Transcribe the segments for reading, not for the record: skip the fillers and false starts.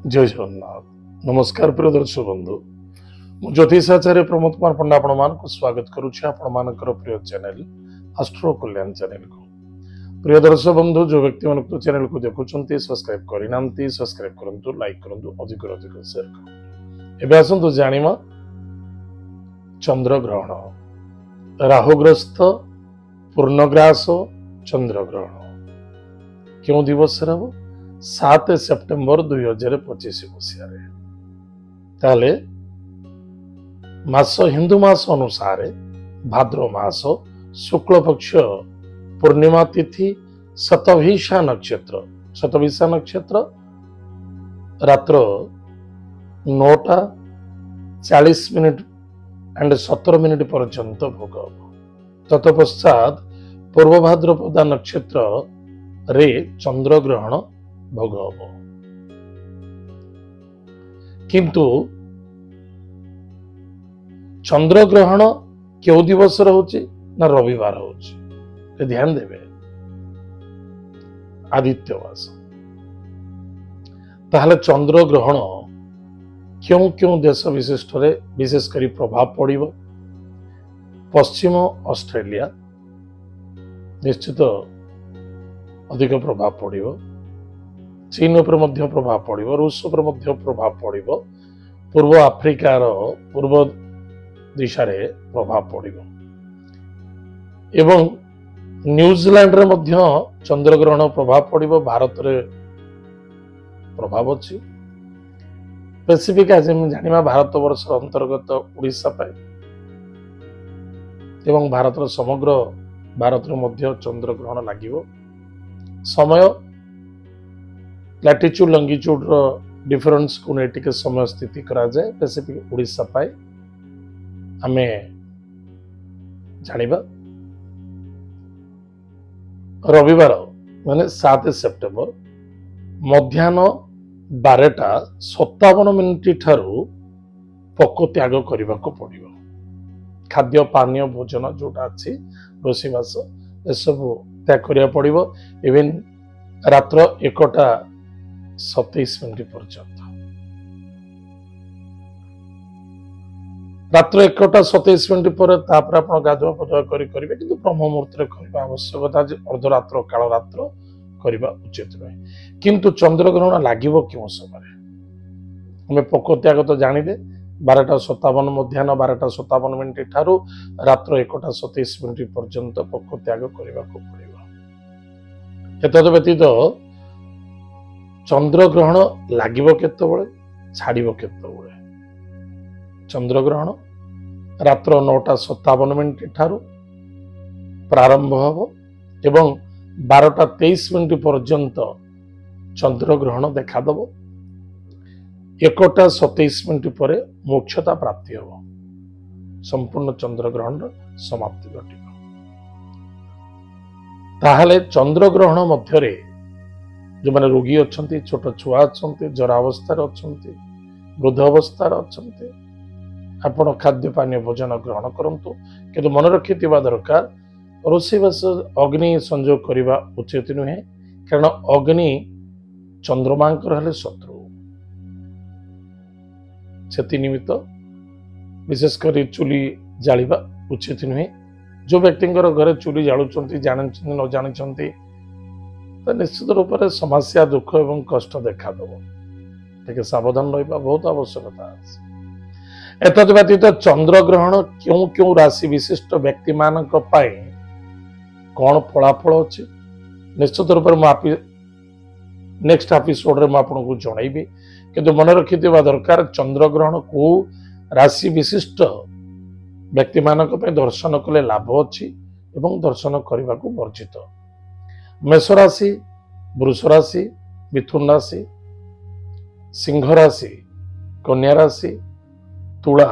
जय जगन्नाथ। नमस्कार प्रिय दर्शक बंधु, ज्योतिषाचार्य प्रमोद कुमार पंडा आपण मानक स्वागत करुछि आपण मानकर प्रिय चैनल एस्ट्रो कल्याण चैनल को। प्रिय दर्शक बंधु, जो व्यक्ति मन चैनल को देखुछन्ती सब्सक्राइब करिनांती सब्सक्राइब करंतु, लाइक करंतु, अधिक अधिक शेयर करंतु। एबे आसंतु जानिमा चंद्र ग्रहण, राहुग्रस्त पूर्णग्रास चंद्र ग्रहण क्यों दिवस रे 7 सेप्टेम्बर 2025 मसीह ताले मास हिंदू मास अनुसार भाद्र मास शुक्ल पक्ष पूर्णिमा तिथि शतभिषा नक्षत्र रात्र 9:40 एंड 17 पर्यंत भोग तत्पश्चात पूर्व भाद्रपदा नक्षत्र रे चंद्र ग्रहण भोग हम। किंतु चंद्र ग्रहण क्यों दिवस रोचे ना रविवार होचे, ध्यान देवे आदित्यवास। ताहले चंद्र ग्रहण क्यों क्यों देश विशिष्ट रे विशेषकर प्रभाव पड़िबो? पश्चिम ऑस्ट्रेलिया निश्चित अधिक प्रभाव पड़िबो, चीन उपर मध्य प्रभाव पड़िबो, रूस उपर मध्य प्रभाव पड़िबो, पूर्व आफ्रिकार पूर्व दिशा रे प्रभाव पड़िबो एवं न्यूजीलैंड रे मध्य चंद्र ग्रहण प्रभाव पड़िबो। भारत रे प्रभाव अछि स्पेसिफिक आज हम जानिबा भारत वर्ष अंतर्गत उड़ीसा पाए एवं भारत समग्र भारत रे मध्य चंद्र ग्रहण लागिबो। समय लैटिट्यूड लंगिट्यूड रो डिफरेंस को नेटिक समय स्थिति करा जाए स्पेसिफिक उड़ीसा पाए आमे जानिबा। रविवार माने 7 सेप्टेम्बर मध्याह्न 12:57 ठारू पक्व त्याग करने को पड़ो। खाद्य पानीय भोजन जोटा अच्छी रोषेबास सब त्याग करिया पड़िबो। इवन रात्र 1:27 पर्यंत रात्र 1:27 पर तापर आपण गाधुआ पधुआ करिवे, किंतु ब्रह्म मुहूर्त रे करबा आवश्यकता जे अर्धरात्र काल रात्र करबा उचित नहे। किंतु चंद्र ग्रहण लागिबो क्यों समय? हमें पक्व त्याग तो जानिले 12:57 मध्याह्न 12:57 ठारू रात्र 1:27 पर्यंत पक्व त्याग करने को पड़ेगा। एतद व्यतीत चंद्र ग्रहण लागिबो केतेबेले छाड़िबो केतेबेले? चंद्र ग्रहण रात्र 9:57 ठारू प्रारंभ हबो एवं 12:23 पर्यंत चंद्र ग्रहण देखा दबो। 1:27 पर मोक्षता प्राप्ति हो, संपूर्ण चंद्र ग्रहण समाप्ति घटिब। ताहले चंद्र ग्रहण मध्य जो माने रोगी अच्छंती, छोट छुआ अच्छंती, जरा अवस्था अच्छंती, वृद्ध अवस्था अच्छंती, आपण खाद्य पानीय भोजन ग्रहण करंतु, किंतु मन रखिथिबा दरकार रोषेबास अग्नि संयोग करने उचित नुहे, कारण अग्नि चंद्रमांकर हेले शत्रु। से निमित्त विशेषकर चूली जालिबा उचित नुहे। जो व्यक्ति घरे चूली जालुचंती जानचंती न जानचंती तो निश्चित रूप से समस्या दुख एवं कष्ट देखा दब, टे सावधान रहा बहुत आवश्यकता है। एतद व्यतीत चंद्र ग्रहण क्यों क्यों राशि विशिष्ट व्यक्ति मान कौन फलाफल अच्छे निश्चित रूप से नेक्स्ट एपिसोड में आपको जनइबी, किंतु मन रखिथिबा दरकार चंद्र ग्रहण को राशि विशिष्ट व्यक्ति मानक पे दर्शन कले लाभ अच्छी एवं दर्शन करने को वर्जित। मेष राशि, वृष राशि, मिथुन राशि, सिंह राशि, कन्या राशि, तुला,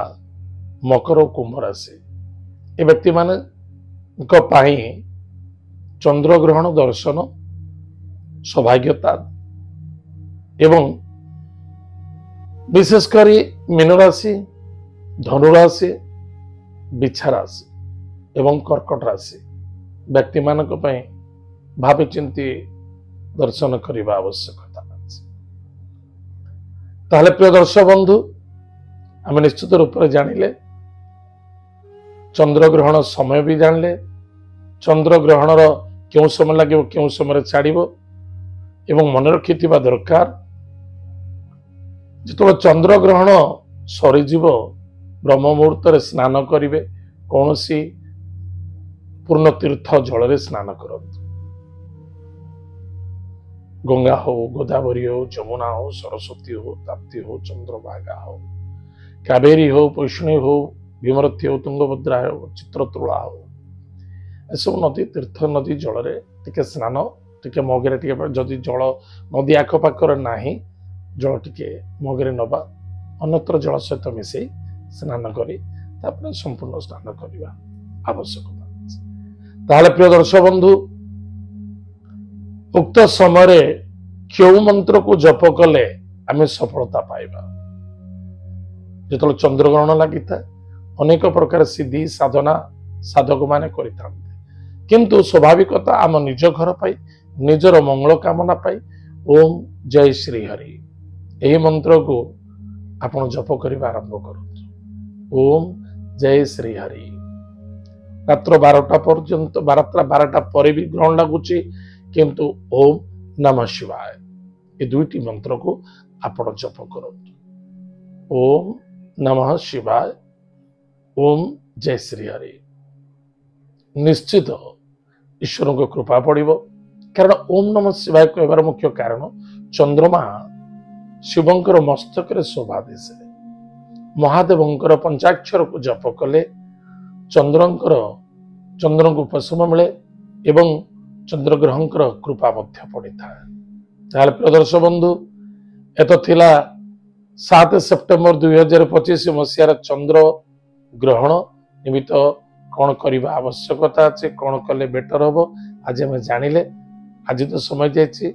मकर और कुंभ राशि ये व्यक्ति मानक पाई चंद्र ग्रहण दर्शन सौभाग्यता एवं विशेषकर मीन राशि, धनु राशि, बिछा राशि एवं कर्कट राशि व्यक्ति मानक भावी चिंती दर्शन करने आवश्यकता। ताहले प्रिय दर्शक बंधु आम निश्चित रूप से जानिले चंद्रग्रहण समय भी जानले चंद्रग्रहण क्यों समय लगे क्यों समय छाड़िबो एवं मन रखि दरकार जो चंद्रग्रहण सरीजीव ब्रह्म मुहूर्त स्नान करेंगे कौन सी पूर्ण तीर्थ जल स्नान करते गंगा हो गोदावरी हो जमुना हो सरस्वती हो ताप्ती हो चंद्रभागा हो कावेरी हो पैष्णी हो भीमरथी हो तुंगभद्रा हो चित्रतुला हो सब नदी तीर्थ नदी जल टिके स्नान टिके मगरे टिके जदि जल नदी आखपाखर नाही जल टिके मगरे नबा अन्यत्र जल सहित मिसे स्नान करी तापर संपूर्ण स्नान करने आवश्यकता। ताहले प्रिय दर्शक बंधु उक्त समय क्यों मंत्र को जप कले आम सफलता पाइबा जो चंद्रग्रहण लगी था अनेक प्रकार सिद्धि साधना साधक माने किंतु स्वाभाविकता आम निज घर पाई निजर मंगल कामना पाई ओम जय श्री हरि यही मंत्र को आपण जप करने आरंभ करूँ ओम जय श्री हरि रात्र 12टा पर्यंत 12टा पर भी ग्रहण लगुच किंतु ओम नमः शिवाय ये दुईटी मंत्र को आपण जप करूँ ओम नमः शिवाय ओम जय श्री हरि निश्चित ईश्वर को कृपा पड़ो कारण ओम नमः शिवाय कहबार मुख्य कारण चंद्रमा शिवंकर मस्तक शोभा दिशे महादेवंकर पंचाक्षर को जप कले चंद्र को उपशम मिले एवं चंद्रग्रहंकर कृपा मध्य पड़ी था। प्रिय दर्शक बंधु एत थिला 7 सेप्टेम्बर 2025 मसीहार चंद्र ग्रहण निमित्त कौन करने आवश्यकता अच्छे कौन कले बेटर हम आज आम जानिले आज तो समय जाइए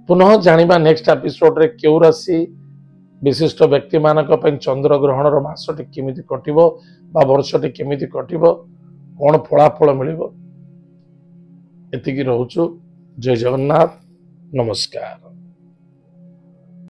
पुनः जानिबा नेक्स्ट एपिसोड रे क्यों राशि विशिष्ट व्यक्ति मानक चंद्र ग्रहण मासटी केमिति कटिबो बा वर्षटी केमिति कटिबो कौन फलाफल मिलिबो एतिकी रहूछु। जय जगन्नाथ नमस्कार।